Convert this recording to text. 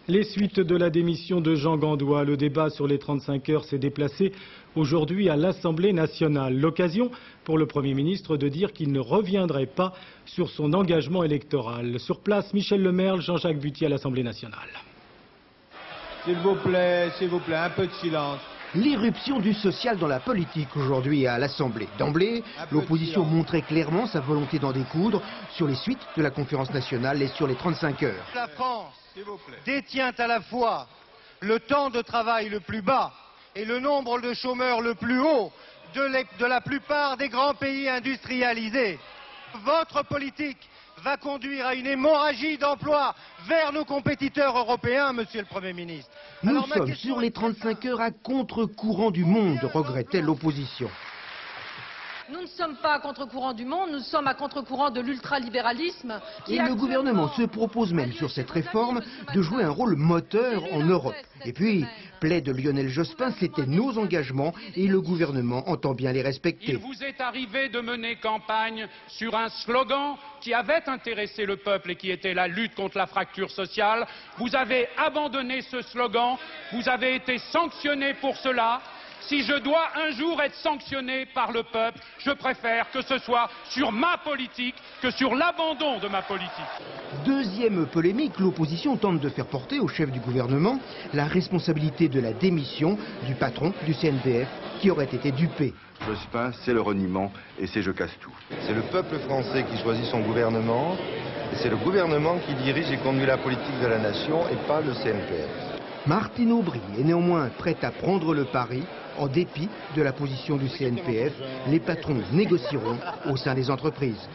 Les suites de la démission de Jean Gandois. Le débat sur les 35 heures s'est déplacé aujourd'hui à l'Assemblée nationale. L'occasion pour le Premier ministre de dire qu'il ne reviendrait pas sur son engagement électoral. Sur place, Michel Lemerle, Jean-Jacques Buty à l'Assemblée nationale. S'il vous plaît, un peu de silence. L'irruption du social dans la politique aujourd'hui à l'Assemblée. D'emblée, l'opposition montrait clairement sa volonté d'en découdre sur les suites de la conférence nationale et sur les 35 heures. La France détient à la fois le temps de travail le plus bas et le nombre de chômeurs le plus haut de la plupart des grands pays industrialisés. Votre politique va conduire à une hémorragie d'emplois vers nos compétiteurs européens, monsieur le Premier ministre. Nous sommes sur les 35 heures à contre-courant du monde, regrettait l'opposition. Nous ne sommes pas à contre-courant du monde, nous sommes à contre-courant de l'ultralibéralisme. Et le gouvernement se propose même sur cette réforme de jouer un rôle moteur en Europe. Et puis, plaide Lionel Jospin, c'était nos engagements et le gouvernement entend bien les respecter. Il vous est arrivé de mener campagne sur un slogan qui avait intéressé le peuple et qui était la lutte contre la fracture sociale. Vous avez abandonné ce slogan, vous avez été sanctionné pour cela. Si je dois un jour être sanctionné par le peuple, je préfère que ce soit sur ma politique que sur l'abandon de ma politique. Deuxième polémique, l'opposition tente de faire porter au chef du gouvernement la responsabilité de la démission du patron du CNPF qui aurait été dupé. Jospin, c'est le reniement et c'est je casse tout. C'est le peuple français qui choisit son gouvernement et c'est le gouvernement qui dirige et conduit la politique de la nation et pas le CNPF. Martine Aubry est néanmoins prête à prendre le pari. En dépit de la position du CNPF, les patrons négocieront au sein des entreprises.